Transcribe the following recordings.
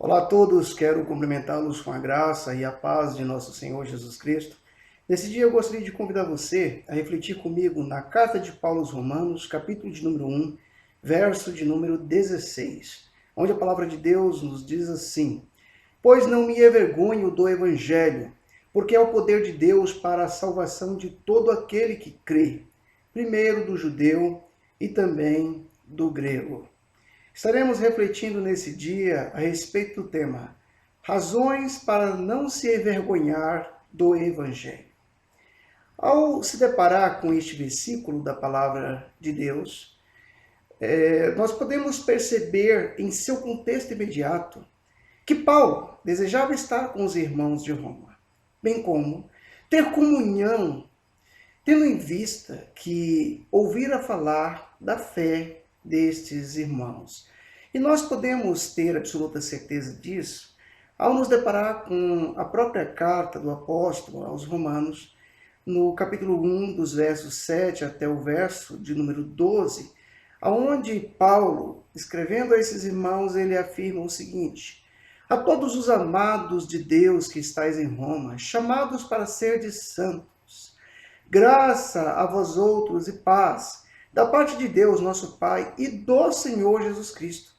Olá a todos, quero cumprimentá-los com a graça e a paz de nosso Senhor Jesus Cristo. Nesse dia eu gostaria de convidar você a refletir comigo na carta de Paulo aos Romanos, capítulo de número 1, verso de número 16, onde a palavra de Deus nos diz assim: Pois não me envergonho do evangelho, porque é o poder de Deus para a salvação de todo aquele que crê, primeiro do judeu e também do grego. Estaremos refletindo nesse dia a respeito do tema Razões para não se envergonhar do Evangelho. Ao se deparar com este versículo da palavra de Deus, nós podemos perceber em seu contexto imediato que Paulo desejava estar com os irmãos de Roma, bem como ter comunhão, tendo em vista que ouvira falar da fé destes irmãos. E nós podemos ter absoluta certeza disso ao nos deparar com a própria carta do apóstolo aos Romanos, no capítulo 1, dos versos 7 até o verso de número 12, onde Paulo, escrevendo a esses irmãos, ele afirma o seguinte: A todos os amados de Deus que estáis em Roma, chamados para serdes santos, graça a vós outros e paz, da parte de Deus, nosso Pai, e do Senhor Jesus Cristo.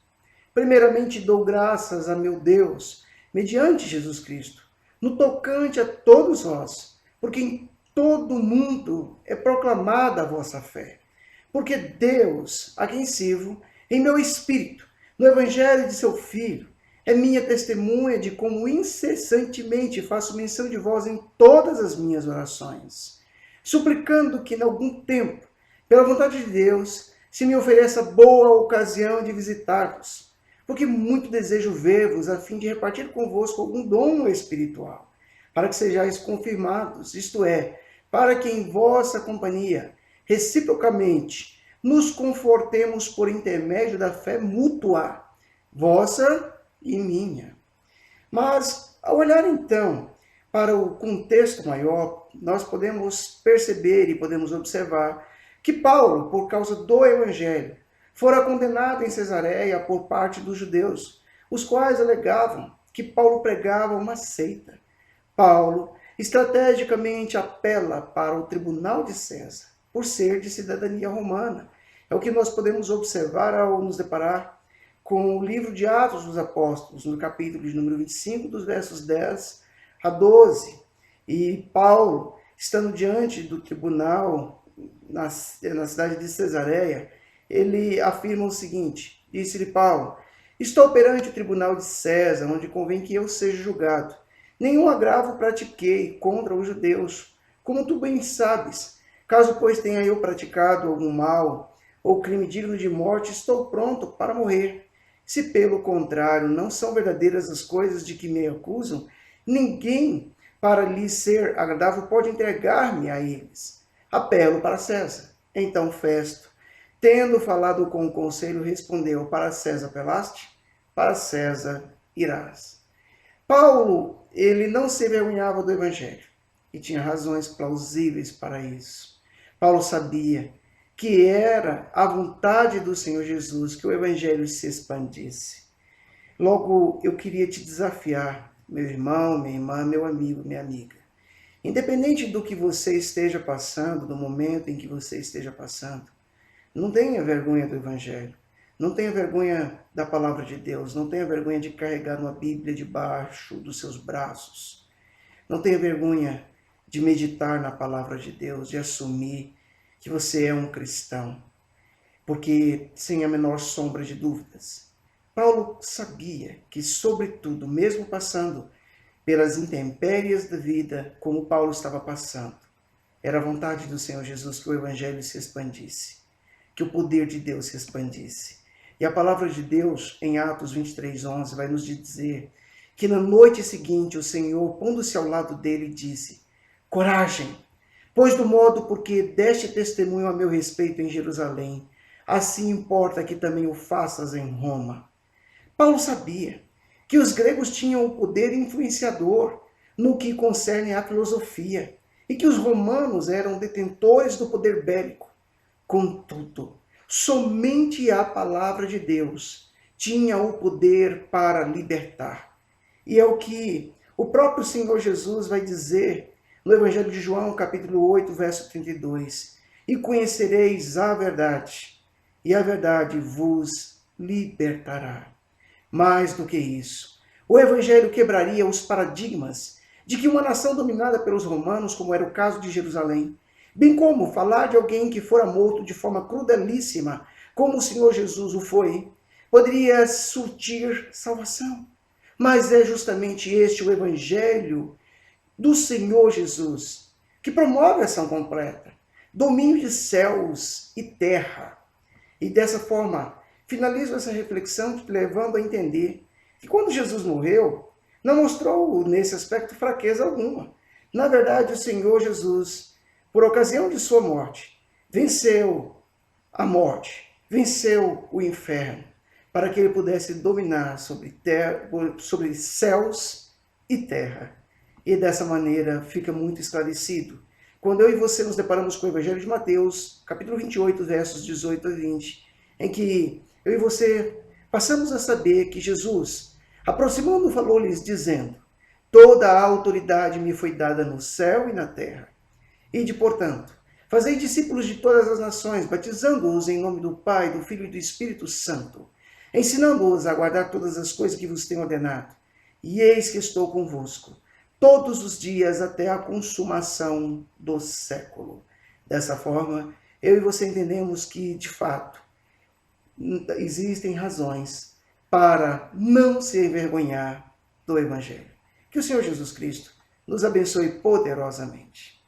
Primeiramente dou graças a meu Deus, mediante Jesus Cristo, no tocante a todos vós, porque em todo o mundo é proclamada a vossa fé. Porque Deus, a quem sirvo, em meu espírito, no Evangelho de seu Filho, é minha testemunha de como incessantemente faço menção de vós em todas as minhas orações, suplicando que, em algum tempo, pela vontade de Deus, se me ofereça boa ocasião de visitar-vos, porque muito desejo ver-vos a fim de repartir convosco algum dom espiritual, para que sejais confirmados, isto é, para que em vossa companhia, reciprocamente, nos confortemos por intermédio da fé mútua, vossa e minha. Mas, ao olhar então para o contexto maior, nós podemos perceber e podemos observar que Paulo, por causa do Evangelho, fora condenado em Cesareia por parte dos judeus, os quais alegavam que Paulo pregava uma seita. Paulo estrategicamente apela para o tribunal de César, por ser de cidadania romana. É o que nós podemos observar ao nos deparar com o livro de Atos dos Apóstolos, no capítulo de número 25, dos versos 10 a 12. E Paulo, estando diante do tribunal na cidade de Cesareia, ele afirma o seguinte: disse-lhe Paulo, estou perante o tribunal de César, onde convém que eu seja julgado. Nenhum agravo pratiquei contra os judeus, como tu bem sabes. Caso, pois, tenha eu praticado algum mal ou crime digno de morte, estou pronto para morrer. Se, pelo contrário, não são verdadeiras as coisas de que me acusam, ninguém, para lhe ser agradável, pode entregar-me a eles. Apelo para César. Então Festo, tendo falado com o conselho, respondeu: Para César apelaste? Para César irás. Paulo, ele não se envergonhava do Evangelho e tinha razões plausíveis para isso. Paulo sabia que era a vontade do Senhor Jesus que o Evangelho se expandisse. Logo, eu queria te desafiar, meu irmão, minha irmã, meu amigo, minha amiga. Independente do que você esteja passando, do momento em que você esteja passando, não tenha vergonha do Evangelho. Não tenha vergonha da palavra de Deus. Não tenha vergonha de carregar uma Bíblia debaixo dos seus braços. Não tenha vergonha de meditar na palavra de Deus, de assumir que você é um cristão. Porque, sem a menor sombra de dúvidas, Paulo sabia que, sobretudo, mesmo passando pelas intempéries da vida, como Paulo estava passando, era a vontade do Senhor Jesus que o Evangelho se expandisse, que o poder de Deus se expandisse. E a palavra de Deus, em Atos 23:11, vai nos dizer que na noite seguinte o Senhor, pondo-se ao lado dele, disse: Coragem, pois do modo porque deste testemunho a meu respeito em Jerusalém, assim importa que também o faças em Roma. Paulo sabia que os gregos tinham o poder influenciador no que concerne à filosofia e que os romanos eram detentores do poder bélico. Contudo, somente a palavra de Deus tinha o poder para libertar. E é o que o próprio Senhor Jesus vai dizer no Evangelho de João, capítulo 8, verso 32. E conhecereis a verdade, e a verdade vos libertará. Mais do que isso, o Evangelho quebraria os paradigmas de que uma nação dominada pelos romanos, como era o caso de Jerusalém, bem como falar de alguém que fora morto de forma crudelíssima, como o Senhor Jesus o foi, poderia surtir salvação. Mas é justamente este o Evangelho do Senhor Jesus, que promove a ação completa, domínio de céus e terra. E dessa forma, finalizo essa reflexão te levando a entender que quando Jesus morreu, não mostrou nesse aspecto fraqueza alguma. Na verdade, o Senhor Jesus, por ocasião de sua morte, venceu a morte, venceu o inferno, para que ele pudesse dominar sobre céus e terra. E dessa maneira fica muito esclarecido. Quando eu e você nos deparamos com o Evangelho de Mateus, capítulo 28, versos 18 a 20, em que eu e você passamos a saber que Jesus, aproximando, falou-lhes, dizendo: toda a autoridade me foi dada no céu e na terra. Ide, portanto, fazei discípulos de todas as nações, batizando-os em nome do Pai, do Filho e do Espírito Santo, ensinando-os a guardar todas as coisas que vos tenho ordenado. E eis que estou convosco todos os dias até a consumação do século. Dessa forma, eu e você entendemos que, de fato, existem razões para não se envergonhar do Evangelho. Que o Senhor Jesus Cristo nos abençoe poderosamente.